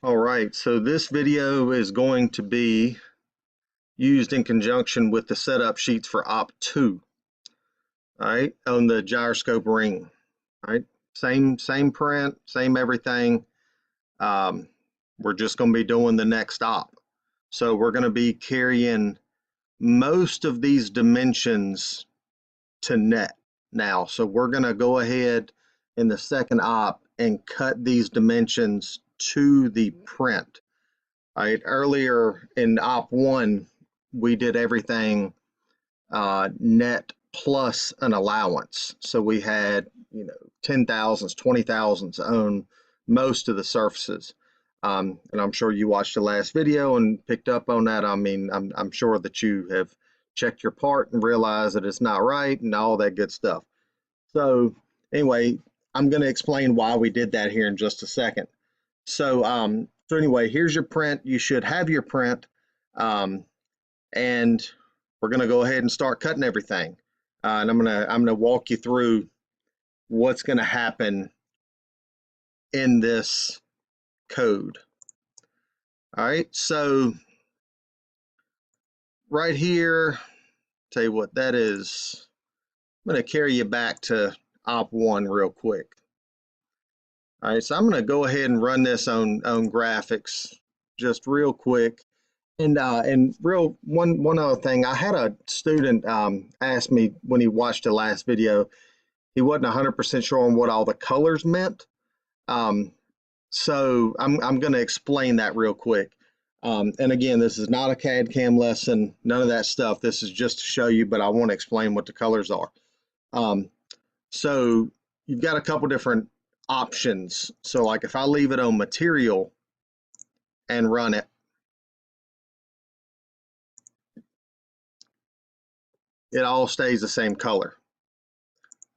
All right, so this video is going to be used in conjunction with the setup sheets for OP2, all right, on the gyroscope ring, all right? Same print, same everything. Um, we're just going to be doing the next op. So we're going to be carrying most of these dimensions to net now. So we're going to go ahead in the second op and cut these dimensions to the print. All right, earlier in op1, we did everything net plus an allowance. So we had, 10,000s, 20,000s on most of the surfaces. And I'm sure you watched the last video and picked up on that. I mean, I'm sure that you have checked your part and realized that it's not right and all that good stuff. So anyway, I'm going to explain why we did that here in just a second. So anyway, here's your print. You should have your print, and we're going to go ahead and start cutting everything. And I'm gonna walk you through what's going to happen in this code. All right, so right here, tell you what that is. I'm going to carry you back to op1 real quick. All right, so I'm going to go ahead and run this on graphics just real quick. And one other thing, I had a student ask me when he watched the last video, he wasn't 100% sure on what all the colors meant. So I'm going to explain that real quick. And again, this is not a CAD CAM lesson, none of that stuff. This is just to show you, but I want to explain what the colors are. So you've got a couple different options. So like if I leave it on material and run it, it all stays the same color.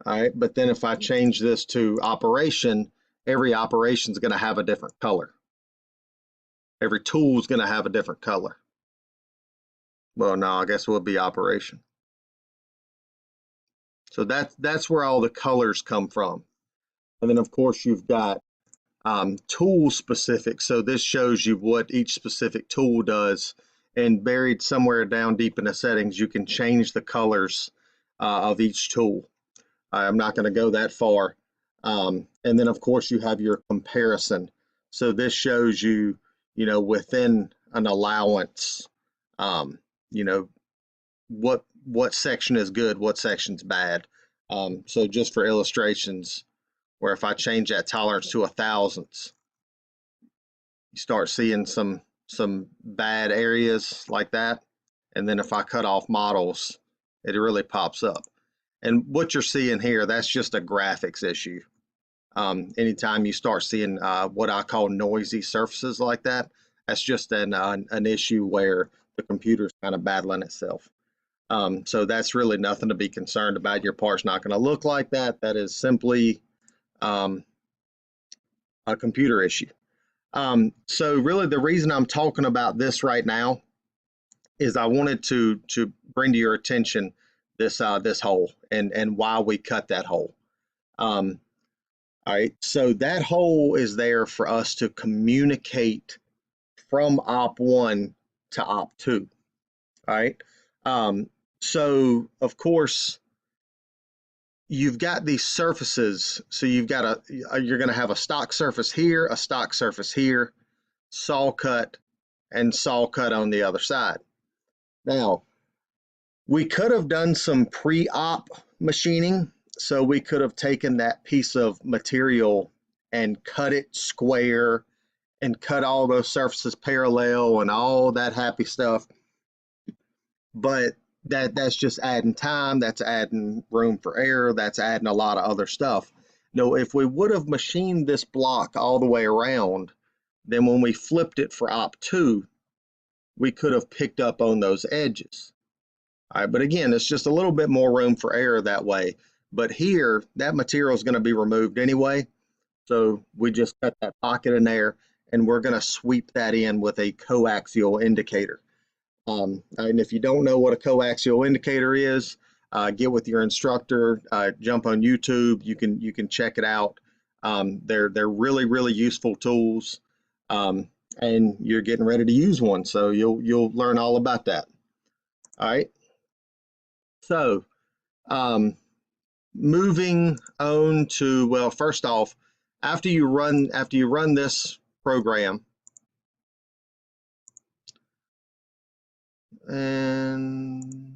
All right, but then if I change this to operation, every operation is going to have a different color. Every tool is going to have a different color. Well, no, I guess it will be operation. So that's where all the colors come from. And then of course you've got tool specific. So this shows you what each specific tool does, and buried somewhere down deep in the settings, you can change the colors of each tool. I'm not going to go that far. And then of course you have your comparison. So this shows you, within an allowance, what section is good, what section's bad. So just for illustrations, where if I change that tolerance to 1,000ths, you start seeing some bad areas like that. And then if I cut off models, it really pops up. And what you're seeing here, that's just a graphics issue. Anytime you start seeing what I call noisy surfaces like that, that's just an issue where the computer's kind of battling itself. So that's really nothing to be concerned about. Your part's not going to look like that. That is simply a computer issue. So really the reason I'm talking about this right now is I wanted to bring to your attention this hole and why we cut that hole. All right, so that hole is there for us to communicate from op1 to op2. All right, so of course you've got these surfaces. So you've got you're going to have a stock surface here, a stock surface here, saw cut, and saw cut on the other side. Now, we could have done some pre-op machining. So we could have taken that piece of material and cut it square and cut all those surfaces parallel and all that happy stuff. But that's just adding time, that's adding room for error, that's adding a lot of other stuff. No, if we would have machined this block all the way around, then when we flipped it for op2, we could have picked up on those edges. All right, but again, it's just a little bit more room for error that way. But here, that material is going to be removed anyway. So we just cut that pocket in there, and we're going to sweep that in with a coaxial indicator. And if you don't know what a coaxial indicator is, get with your instructor, jump on YouTube. You can check it out. They're really useful tools. and you're getting ready to use one, so you'll learn all about that. All right. So moving on to, well, first off, after you run this program, and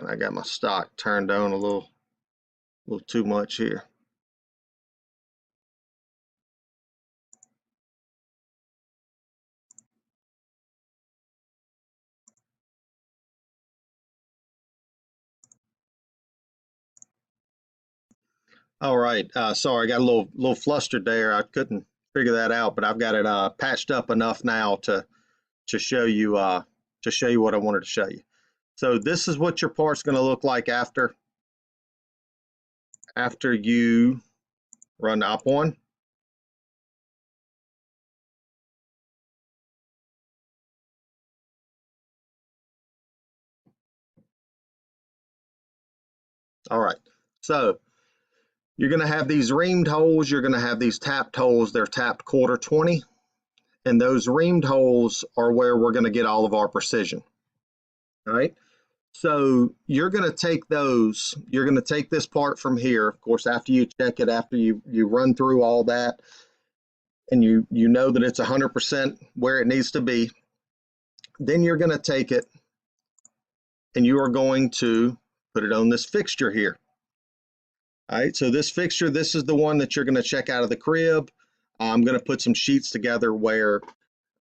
I got my stock turned on a little too much here. All right, sorry, I got a little flustered there. I couldn't figure that out, but I've got it patched up enough now to show you what I wanted to show you. So this is what your part's going to look like after you run op1. All right, so you're going to have these reamed holes, you're going to have these tapped holes. They're tapped 1/4 20, and those reamed holes are where we're going to get all of our precision. All right, so you're going to take this part from here, of course, after you check it, after you run through all that, and you know that it's 100% where it needs to be. Then you're going to take it and you are going to put it on this fixture here. All right, so this fixture, this is the one that you're going to check out of the crib. I'm going to put some sheets together where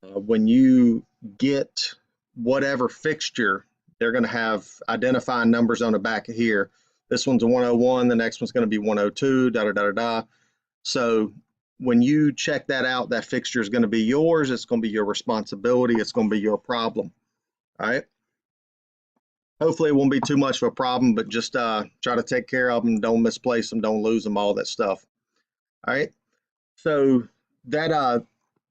when you get whatever fixture, they're going to have identifying numbers on the back of here. This one's a 101, the next one's going to be 102, da da da da da. So when you check that out, that fixture is going to be yours. It's going to be your responsibility. It's going to be your problem. All right. Hopefully it won't be too much of a problem, but just try to take care of them. Don't misplace them. Don't lose them, all that stuff. All right. So that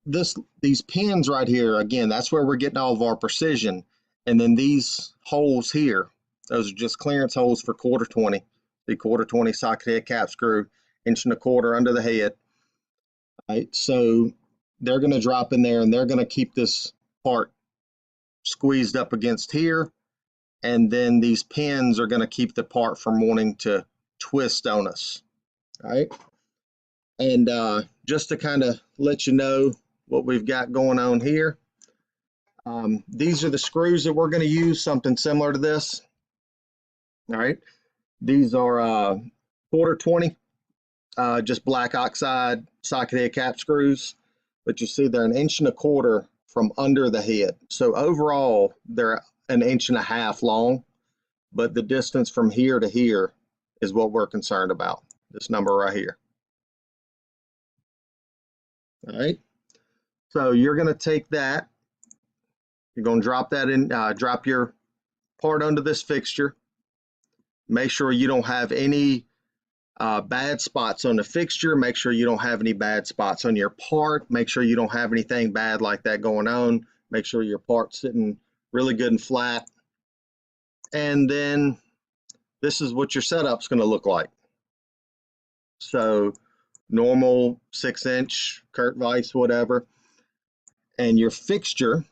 these pins right here, again, that's where we're getting all of our precision. And then these holes here, those are just clearance holes for 1/4 20, the 1/4 20 socket head cap screw, 1.25" under the head. All right. So they're going to drop in there and they're going to keep this part squeezed up against here. And then these pins are going to keep the part from wanting to twist on us. All right. And just to kind of let you know what we've got going on here, these are the screws that we're going to use, something similar to this. All right. These are 1/4 20, just black oxide socket head cap screws. But you see they're 1.25" inches from under the head. So overall, they're 1.5 inches long, but the distance from here to here is what we're concerned about, this number right here. All right, so you're going to take that, you're going to drop that in, drop your part under this fixture. Make sure you don't have any bad spots on the fixture. Make sure you don't have any bad spots on your part. Make sure you don't have anything bad like that going on. Make sure your part's sitting really good and flat. And then this is what your setup's going to look like. So normal 6-inch Kurt Weiss, whatever. And your fixture,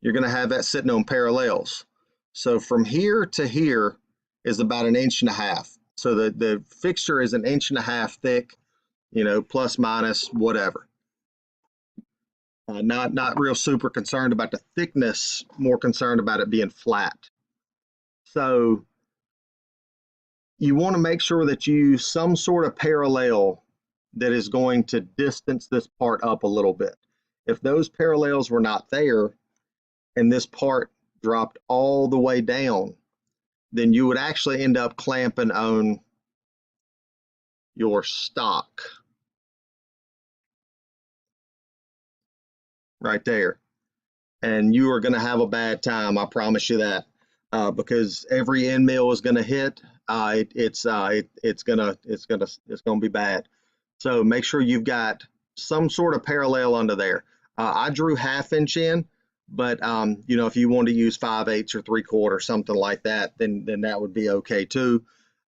you're going to have that sitting on parallels. So from here to here is about 1.5 inches. So the fixture is 1.5 inches thick, you know, plus minus whatever. Not real super concerned about the thickness, more concerned about it being flat. So you want to make sure that you use some sort of parallel that is going to distance this part up a little bit. If those parallels were not there and this part dropped all the way down, then you would actually end up clamping on your stock right there. And you are going to have a bad time, I promise you that, because every end mill is going to hit. It's gonna be bad. So make sure you've got some sort of parallel under there. I drew 1/2 inch in, But you know, if you want to use 5/8 or 3/4, something like that, then that would be okay too.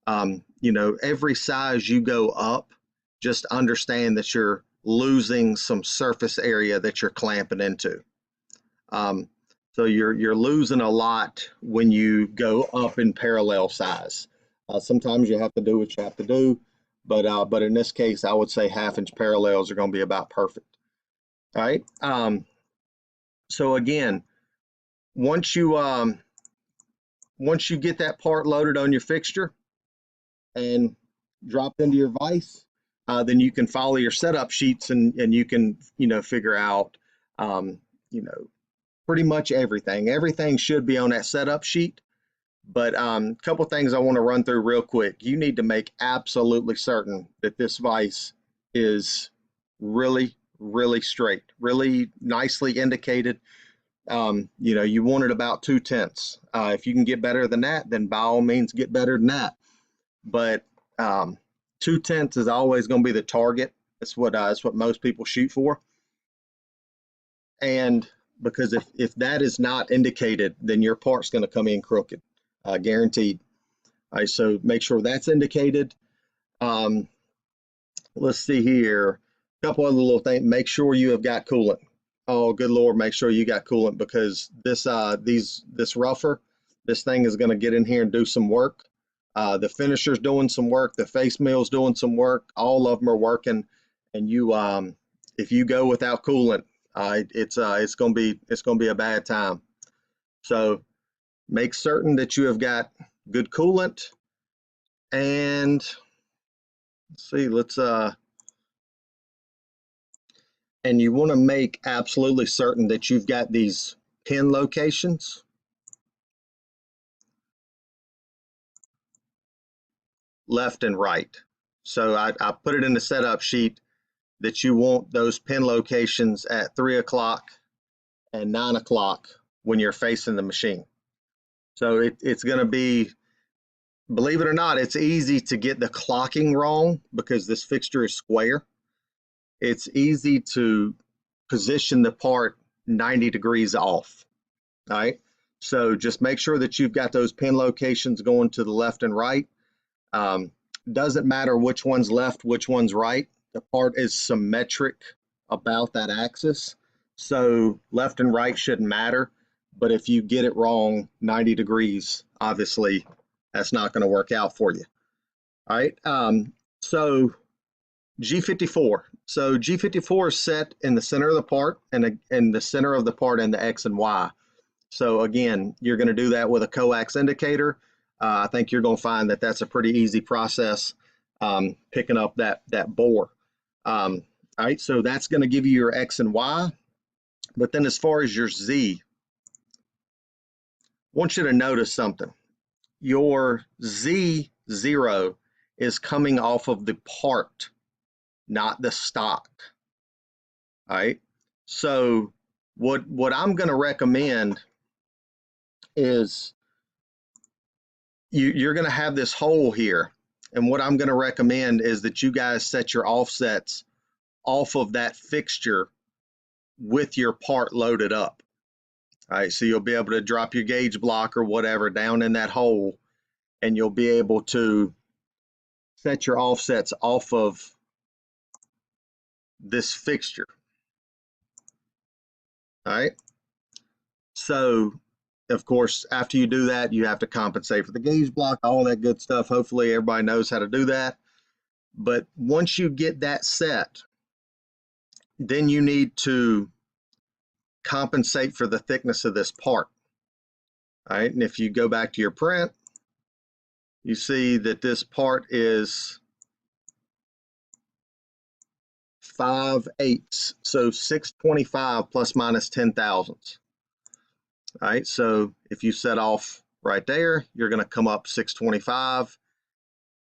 You know, every size you go up, just understand that you're losing some surface area that you're clamping into. Um, so you're losing a lot when you go up in parallel size. Sometimes you have to do what you have to do, but in this case, I would say 1/2 inch parallels are going to be about perfect. All right. So again, once you once you get that part loaded on your fixture and dropped into your vise, then you can follow your setup sheets and you can, you know, figure out, you know, pretty much everything. Everything should be on that setup sheet. But a couple things I want to run through real quick. You need to make absolutely certain that this vise is really, really straight, really nicely indicated. You know, you want it about 2/10. If you can get better than that, then by all means get better than that. But 2/10 is always going to be the target. That's what most people shoot for. And because if that is not indicated, then your part's going to come in crooked, guaranteed. All right, so make sure that's indicated. Let's see here. A couple other little things. Make sure you have got coolant. Oh, good Lord, make sure you got coolant, because this rougher, this thing is going to get in here and do some work. The finisher's doing some work. The face mill's doing some work. All of them are working, and you if you go without coolant, it's going to be a bad time. So make certain that you have got good coolant. And let's see, and you want to make absolutely certain that you've got these pin locations left and right. So I put it in the setup sheet that you want those pin locations at 3 o'clock and 9 o'clock when you're facing the machine. So it's going to be, believe it or not, it's easy to get the clocking wrong because this fixture is square. It's easy to position the part 90 degrees off. All right. So just make sure that you've got those pin locations going to the left and right. Doesn't matter which one's left, which one's right. The part is symmetric about that axis. So left and right shouldn't matter. But if you get it wrong 90 degrees, obviously that's not going to work out for you. All right. So G54. So G54 is set in the center of the part and in the center of the part in the X and Y. So again, you're going to do that with a coax indicator. I think you're going to find that that's a pretty easy process, picking up that bore. All right, so that's going to give you your X and Y. But then as far as your Z, I want you to notice something. Your Z0 is coming off of the part, not the stock. All right, so what I'm going to recommend is you're going to have this hole here. And what I'm going to recommend is that you guys set your offsets off of that fixture with your part loaded up. All right, so you'll be able to drop your gauge block or whatever down in that hole, and you'll be able to set your offsets off of this fixture. All right, so of course, after you do that, you have to compensate for the gauge block, all that good stuff. Hopefully everybody knows how to do that. But once you get that set, then you need to compensate for the thickness of this part. All right, and if you go back to your print, you see that this part is 5/8, so 625 plus minus 10 thousandths. All right, so if you set off right there, you're going to come up 625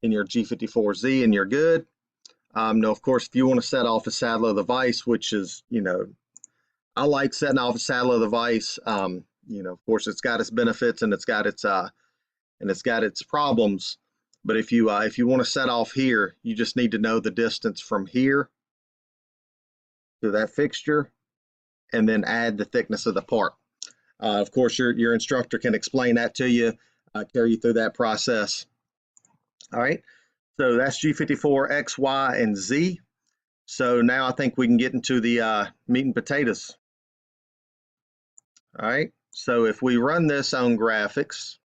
in your G54Z and you're good. Now, of course, if you want to set off a saddle of the vise, which is, you know, I like setting off a saddle of the vise. You know, of course, it's got its benefits and it's got its problems. But if you want to set off here, you just need to know the distance from here to that fixture, and then add the thickness of the part. Of course, your instructor can explain that to you, carry you through that process. All right, so that's G54, X, Y, and Z. So now I think we can get into the meat and potatoes. All right, so if we run this on graphics,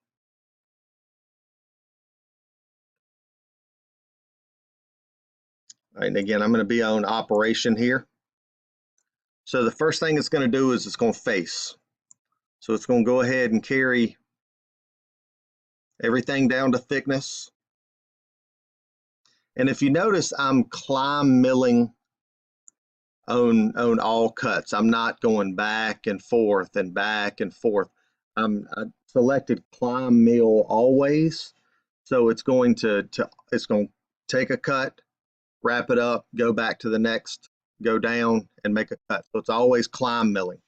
all right, and again, I'm going to be on operation here. So the first thing it's going to do is it's going to face. So it's going to go ahead and carry everything down to thickness. And if you notice, I'm climb milling on all cuts. I'm not going back and forth and back and forth. I selected climb mill always. So it's going to take a cut, wrap it up, go back to the next, go down and make a cut. So it's always climb milling.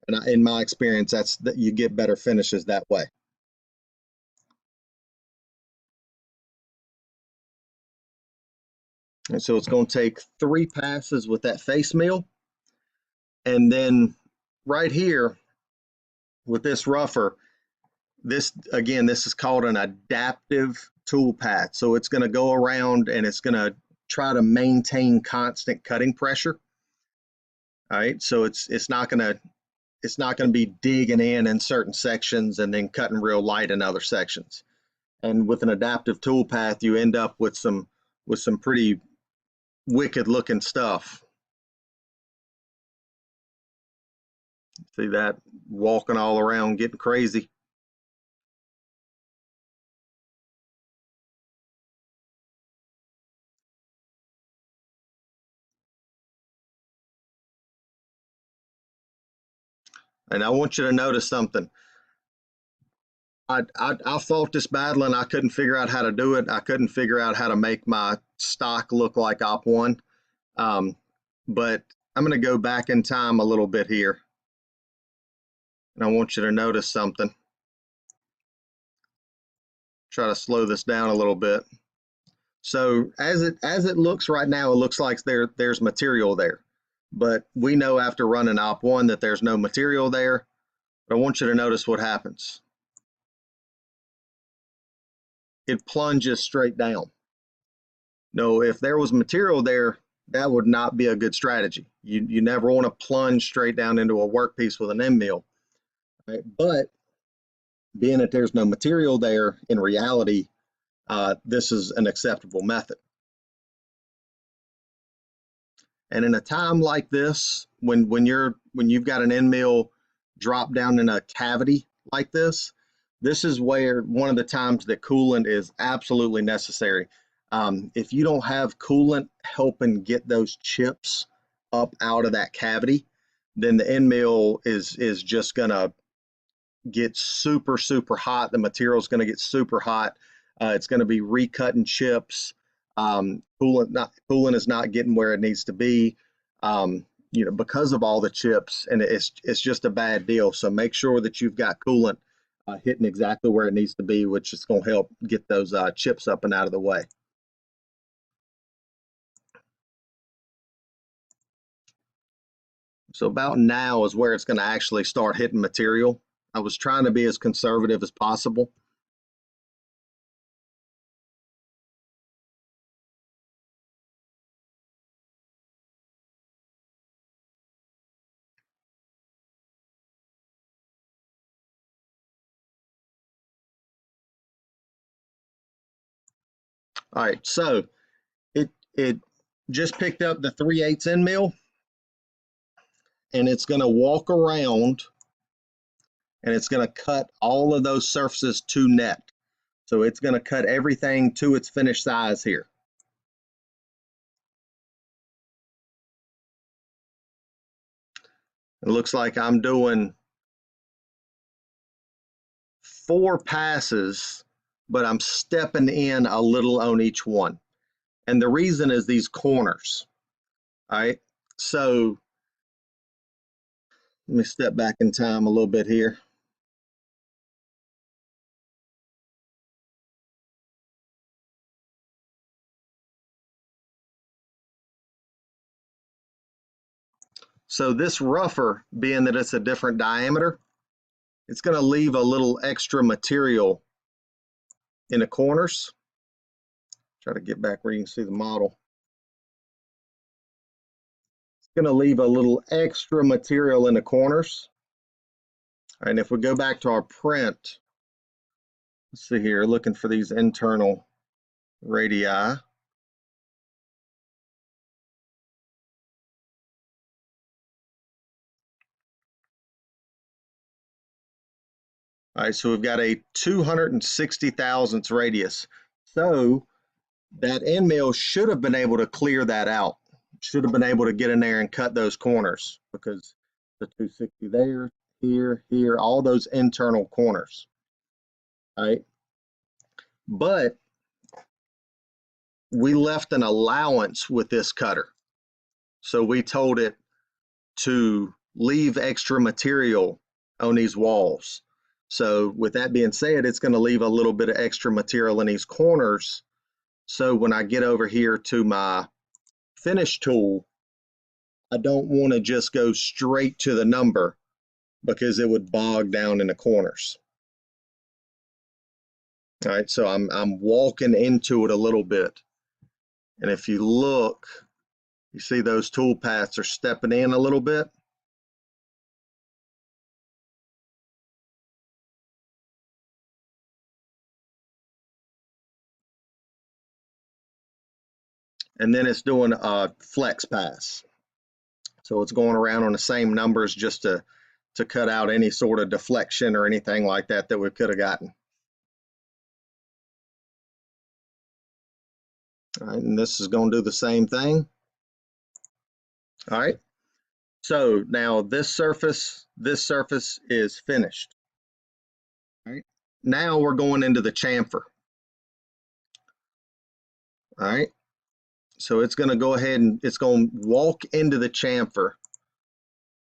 And in my experience, that's that you get better finishes that way. And so it's going to take 3 passes with that face mill. And then right here with this rougher, this again, this is called an adaptive tool path. So it's going to go around and it's going to try to maintain constant cutting pressure. All right, so it's not going to be digging in certain sections and then cutting real light in other sections. And with an adaptive tool path, you end up with some pretty wicked looking stuff. See that walking all around, getting crazy. And I want you to notice something. I fought this battle and I couldn't figure out how to do it. I couldn't figure out how to make my stock look like OP1. But I'm going to go back in time a little bit here. And I want you to notice something. Try to slow this down a little bit. So as it looks right now, it looks like there's material there. But we know after running OP1 that there's no material there. But I want you to notice what happens. It plunges straight down. No, if there was material there, that would not be a good strategy. You never want to plunge straight down into a workpiece with an end mill. Right? But being that there's no material there, in reality, this is an acceptable method. And in a time like this, when you've got an end mill drop down in a cavity like this, this is where one of the times that coolant is absolutely necessary. If you don't have coolant helping get those chips up out of that cavity, then the end mill is just gonna get super hot. The material is gonna get super hot. It's gonna be recutting chips. Coolant is not getting where it needs to be. Because of all the chips, and it's just a bad deal. So make sure that you've got coolant hitting exactly where it needs to be, which is going to help get those chips up and out of the way. So about now is where it's going to actually start hitting material. I was trying to be as conservative as possible. All right, so it just picked up the 3/8 end mill, and it's going to walk around and it's going to cut all of those surfaces to net. So it's going to cut everything to its finished size here. It looks like I'm doing 4 passes, but I'm stepping in a little on each one. And the reason is these corners. All right. So let me step back in time a little bit here. So this rougher, being that it's a different diameter, it's going to leave a little extra material in the corners. Try to get back where you can see the model. It's going to leave a little extra material in the corners. All right, and if we go back to our print, let's see here, looking for these internal radii. All right, so we've got a 260 thousandths radius. So that end mill should have been able to clear that out. Should have been able to get in there and cut those corners, because the 260 there, here, all those internal corners. All right. But we left an allowance with this cutter. So we told it to leave extra material on these walls. So with that being said, it's going to leave a little bit of extra material in these corners. So when I get over here to my finish tool, I don't want to just go straight to the number, because it would bog down in the corners. All right, so I'm walking into it a little bit. And if you look, you see those tool paths are stepping in a little bit. And then it's doing a flex pass. So it's going around on the same numbers just to cut out any sort of deflection or anything like that that we could have gotten. All right, and this is going to do the same thing. All right, so now this surface is finished. All right, now we're going into the chamfer. All right, so it's going to go ahead and it's going to walk into the chamfer.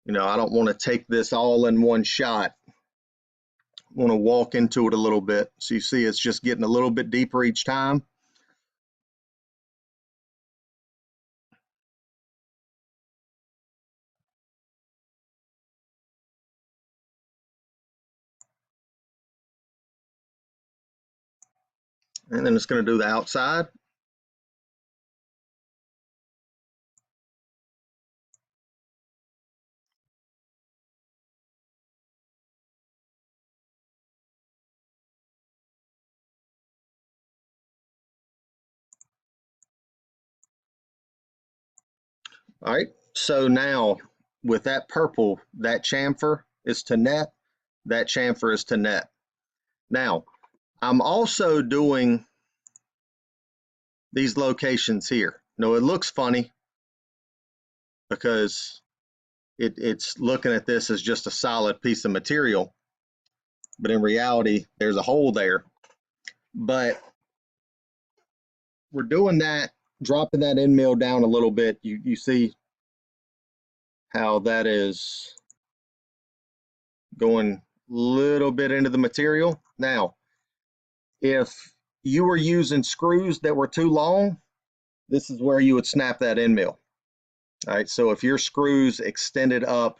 You know, I don't want to take this all in one shot. I want to walk into it a little bit. So you see it's just getting a little bit deeper each time. And then it's going to do the outside. All right, so now with that purple, that chamfer is to net, that chamfer is to net. Now, I'm also doing these locations here. Now, it looks funny because it's looking at this as just a solid piece of material, but in reality, there's a hole there. But we're doing that, dropping that end mill down a little bit. You see how that is going a little bit into the material. Now, if you were using screws that were too long, this is where you would snap that end mill. All right, so if your screws extended up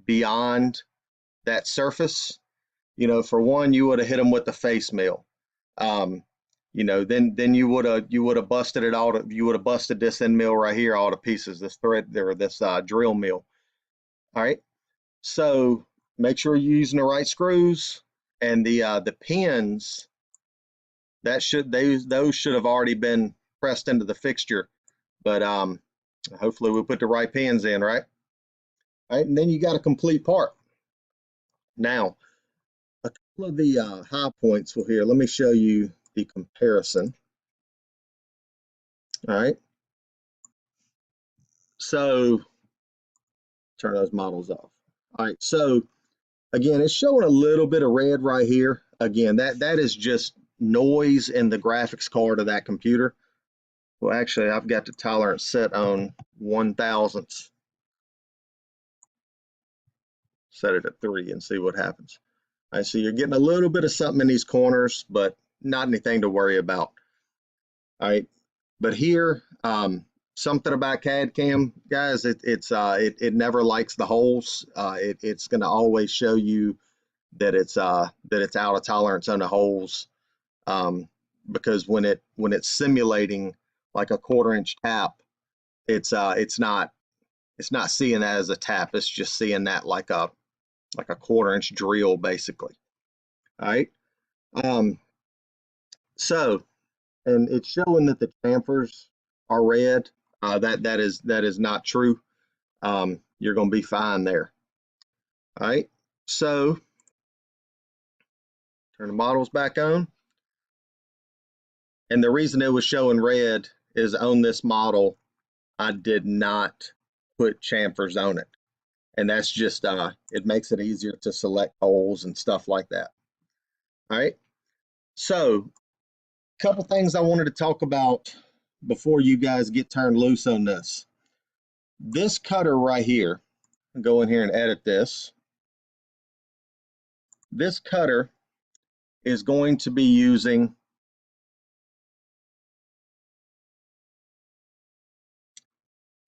beyond that surface, you know, for one, you would have hit them with the face mill. You know, then you would have busted it all. You would have busted this end mill right here all to pieces. This thread or this drill mill. All right, so make sure you're using the right screws, and the pins that those should have already been pressed into the fixture, but hopefully we put the right pins in, right? All right, and then you got a complete part. Now, a couple of the high points here. Let me show you the comparison. All right, so turn those models off. All right, so again, it's showing a little bit of red right here. Again, that is just noise in the graphics card of that computer. Well, actually, I've got the tolerance set on 1,000ths. Set it at 3 and see what happens. All right, so you're getting a little bit of something in these corners, but not anything to worry about. All right, but here, something about CAD CAM, guys, it never likes the holes. It's going to always show you that it's out of tolerance on the holes, because when it's simulating like a 1/4 inch tap, it's not seeing that as a tap. It's just seeing that like a 1/4 inch drill, basically. All right. So, and it's showing that the chamfers are red. That is not true. You're going to be fine there. All right. So, turn the models back on. And the reason it was showing red is on this model, I did not put chamfers on it. And that's just, it makes it easier to select holes and stuff like that. All right. So, a couple things I wanted to talk about before you guys get turned loose on this. This cutter right here, I'll go in here and edit this. This cutter is going to be using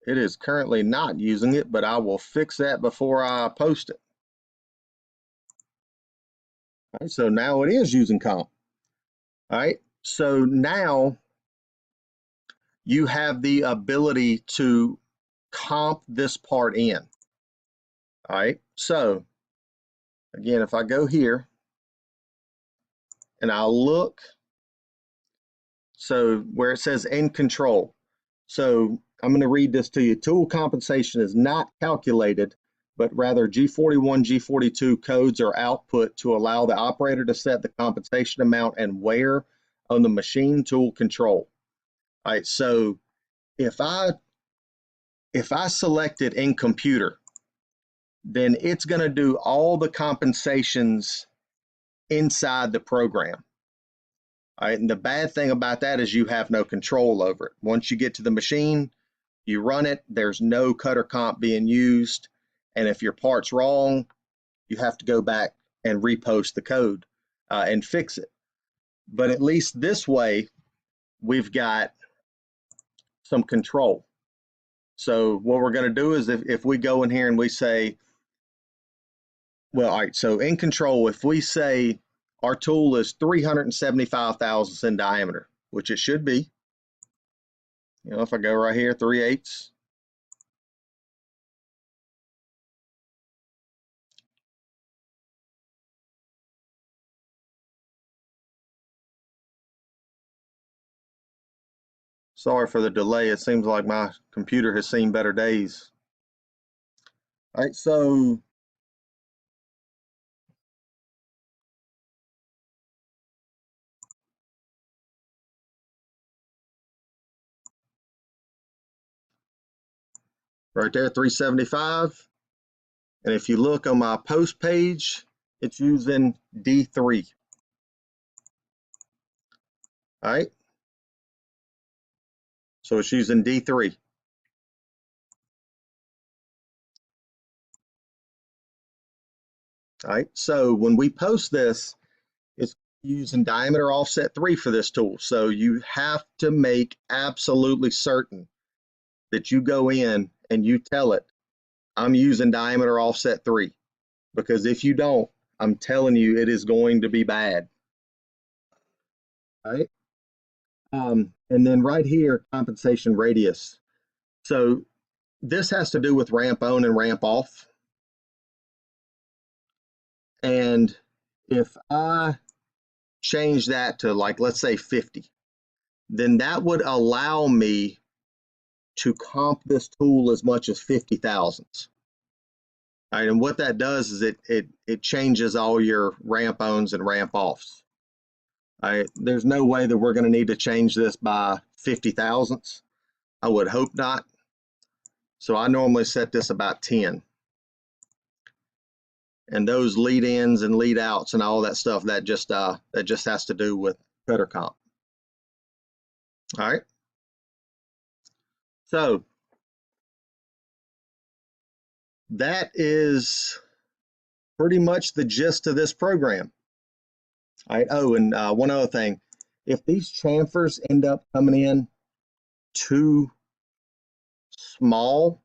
it is currently not using it, but I will fix that before I post it. All right, so now it is using comp. All right, so now you have the ability to comp this part in. All right, so again, if I go here and I'll look, so where it says in control, so I'm going to read this to you. Tool compensation is not calculated, but rather G41, G42 codes are output to allow the operator to set the compensation amount and where on the machine tool control. All right, so if I select it in computer, then it's going to do all the compensations inside the program. All right, and the bad thing about that is you have no control over it. Once you get to the machine, you run it, there's no cutter comp being used, and if your part's wrong, you have to go back and repost the code and fix it. But at least this way, we've got some control. So what we're going to do is if we go in here and we say, well, all right, so in control, if we say our tool is 375 thousandths in diameter, which it should be, you know, if I go right here, 3/8. Sorry for the delay. It seems like my computer has seen better days. All right, so right there, 375. And if you look on my post page, it's using D3. All right. So it's using D3. All right. So when we post this, it's using diameter offset 3 for this tool. So you have to make absolutely certain that you go in and you tell it, I'm using diameter offset 3. Because if you don't, I'm telling you, it is going to be bad. All right. And then right here, compensation radius. So this has to do with ramp on and ramp off. And if I change that to, like, let's say 50, then that would allow me to comp this tool as much as 50 thousandths. All right, and what that does is it changes all your ramp ons and ramp offs. All right, there's no way that we're going to need to change this by 50 thousandths. I would hope not. So I normally set this about 10. And those lead ins and lead outs and all that stuff, that just has to do with cutter comp. All right. So that is pretty much the gist of this program. All right. Oh, and one other thing, if these chamfers end up coming in too small,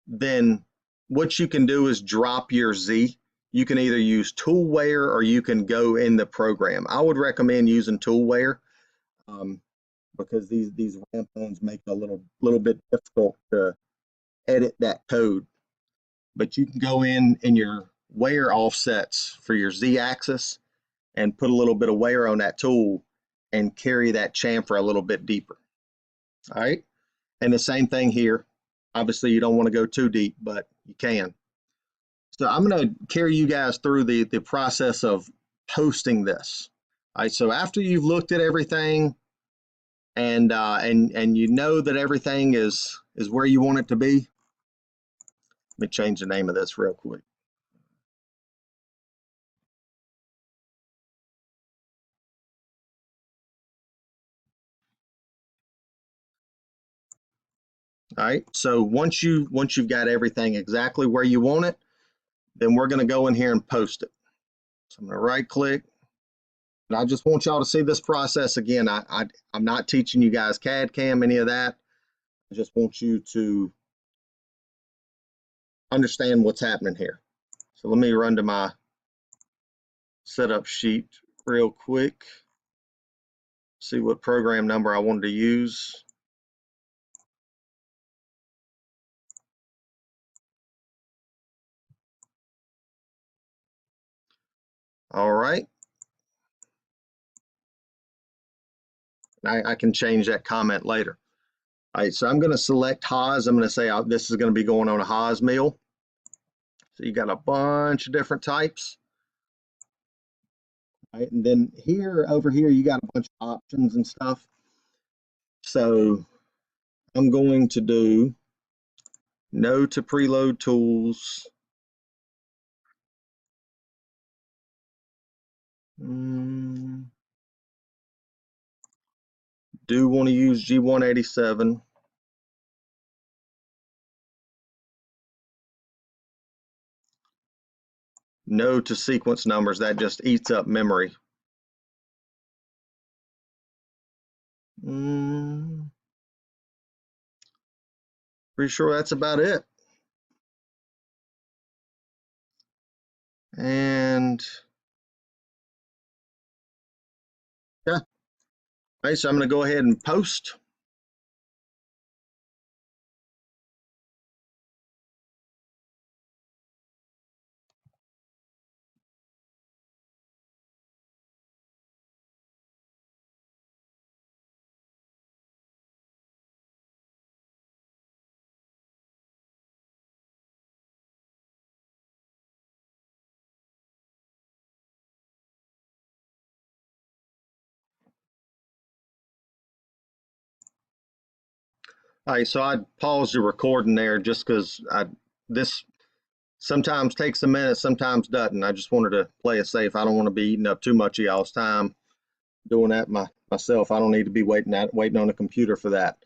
then what you can do is drop your Z. you can either use Toolware or you can go in the program. I would recommend using Toolware because these ramp zones make it a little bit difficult to edit that code. But you can go in your wear offsets for your Z-axis and put a little bit of wear on that tool and carry that chamfer a little bit deeper. All right, and the same thing here. Obviously, you don't want to go too deep, but you can. So I'm going to carry you guys through the process of posting this. All right, so after you've looked at everything and you know that everything is where you want it to be, let me change the name of this real quick. All right, so once you've got everything exactly where you want it, then we're going to go in here and post it. So I'm going to right click. And I just want y'all to see this process again. I'm not teaching you guys CAD CAM, any of that. I just want you to understand what's happening here. So let me run to my setup sheet real quick. See what program number I wanted to use. All right. I can change that comment later. All right, so I'm going to select Haas. I'm going to say this is going to be going on a Haas mill. So you got a bunch of different types. All right, and then over here, you got a bunch of options and stuff. So I'm going to do no to preload tools. Do want to use G187. No to sequence numbers, that just eats up memory. Pretty sure that's about it. And yeah. All right, so I'm going to go ahead and post. All right, so I paused the recording there just because this sometimes takes a minute, sometimes doesn't. I just wanted to play it safe. I don't want to be eating up too much of y'all's time doing that myself. I don't need to be waiting on a computer for that.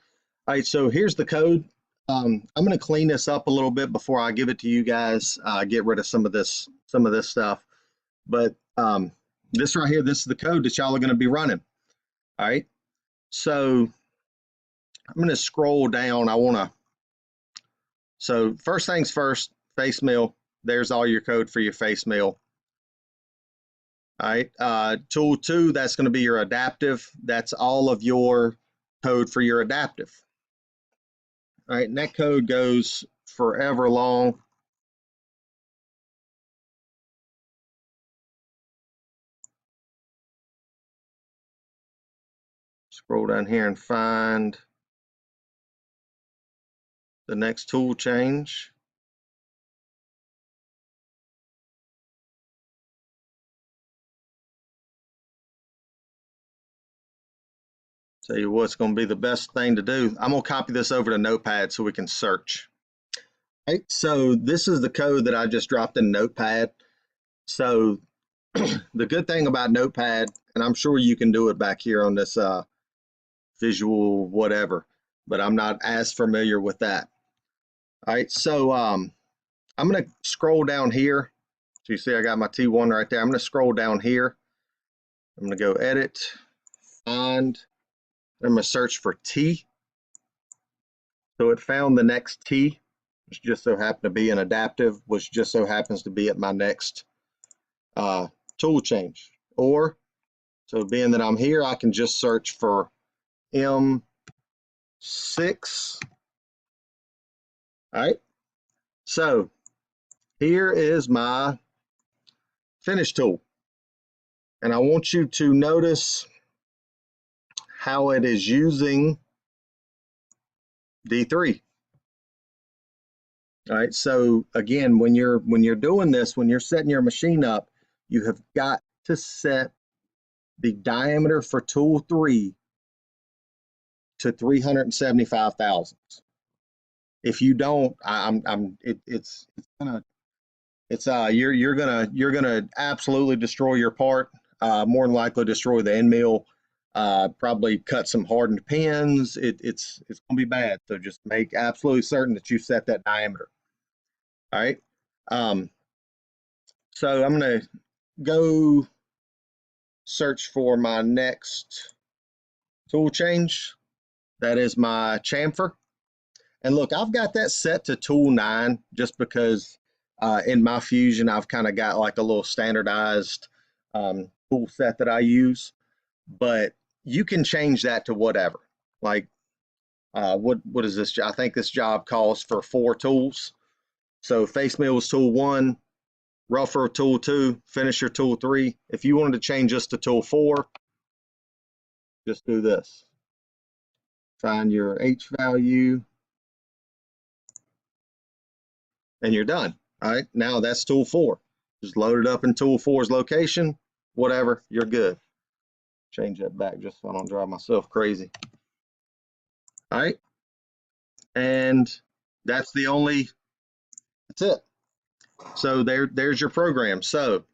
All right, so here's the code. I'm going to clean this up a little bit before I give it to you guys. Get rid of some of this stuff. But this right here, this is the code that y'all are going to be running. All right, so I'm going to scroll down. So first things first, face mill. There's all your code for your face mill. All right, tool 2, that's going to be your adaptive. That's all of your code for your adaptive. All right, and that code goes forever long. Scroll down here and find the next tool change. Tell you what's going to be the best thing to do. I'm going to copy this over to Notepad so we can search. All right, so this is the code that I just dropped in Notepad. So the good thing about Notepad, and I'm sure you can do it back here on this visual whatever, but I'm not as familiar with that. All right, so I'm going to scroll down here. So you see I got my T1 right there. I'm going to scroll down here. I'm going to go edit, find. I'm going to search for T. So it found the next T, which just so happened to be an adaptive, which just so happens to be at my next tool change. Or, so being that I'm here, I can just search for M6. All right. So here is my finish tool. And I want you to notice how it is using D3. All right, so again, when you're doing this, when you're setting your machine up, you have got to set the diameter for tool 3 to 375 thousandths. If you don't, you're gonna absolutely destroy your part. More than likely destroy the end mill. Probably cut some hardened pins. It's gonna be bad. So just make absolutely certain that you set that diameter. All right. So I'm gonna go search for my next tool change. That is my chamfer. And look, I've got that set to tool 9 just because in my Fusion, I've kind of got like a little standardized tool set that I use. But you can change that to whatever. Like, what is this? I think this job calls for 4 tools. So face mill is tool 1, rougher tool 2, finisher tool 3. If you wanted to change this to tool 4, just do this. Find your H value, and you're done. All right, now that's tool 4. Just load it up in tool 4's location, whatever, you're good. Change that back just so I don't drive myself crazy. All right, and that's it. So there's your program. So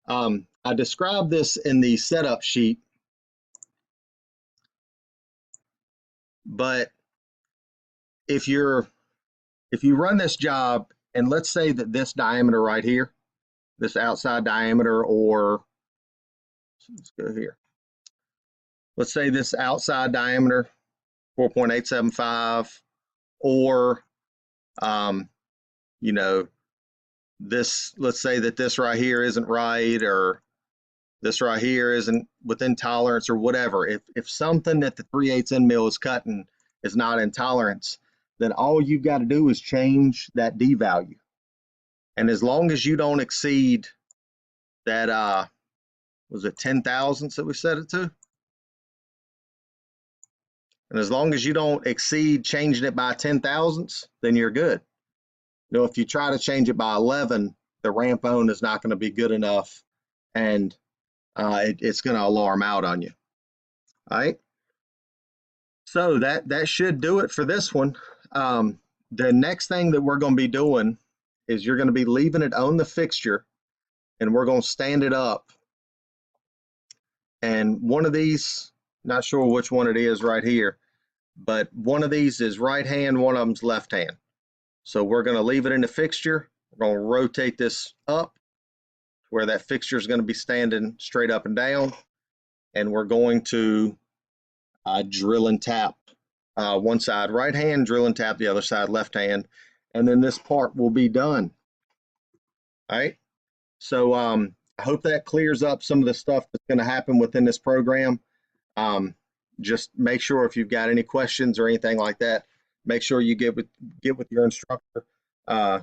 I described this in the setup sheet, but if you run this job, and let's say that this diameter right here, this outside diameter, or let's go here. Let's say this outside diameter, 4.875, or you know, this, let's say that this right here isn't right, or this right here isn't within tolerance, or whatever. If something that the 3/8 end mill is cutting is not in tolerance, then all you've got to do is change that D value. And as long as you don't exceed that, was it 10 thousandths that we set it to? And as long as you don't exceed changing it by 10 thousandths, then you're good. You know, if you try to change it by 11, the ramp on is not going to be good enough, and it's going to alarm out on you. All right. So that should do it for this one. The next thing that we're going to be doing is you're going to be leaving it on the fixture, and we're going to stand it up. And one of these, not sure which one it is right here, but one of these is right hand, one of them's left hand. So we're going to leave it in the fixture. We're going to rotate this up where that fixture is going to be standing straight up and down. And we're going to drill and tap one side right hand, drill and tap the other side left hand. And then this part will be done. All right. So I hope that clears up some of the stuff that's going to happen within this program. Just make sure if you've got any questions or anything like that, make sure you get with your instructor.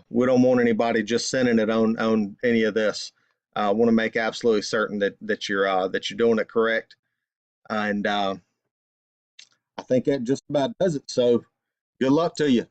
We don't want anybody just sending it on any of this. Want to make absolutely certain that you're doing it correct. And I think that just about does it. So good luck to you.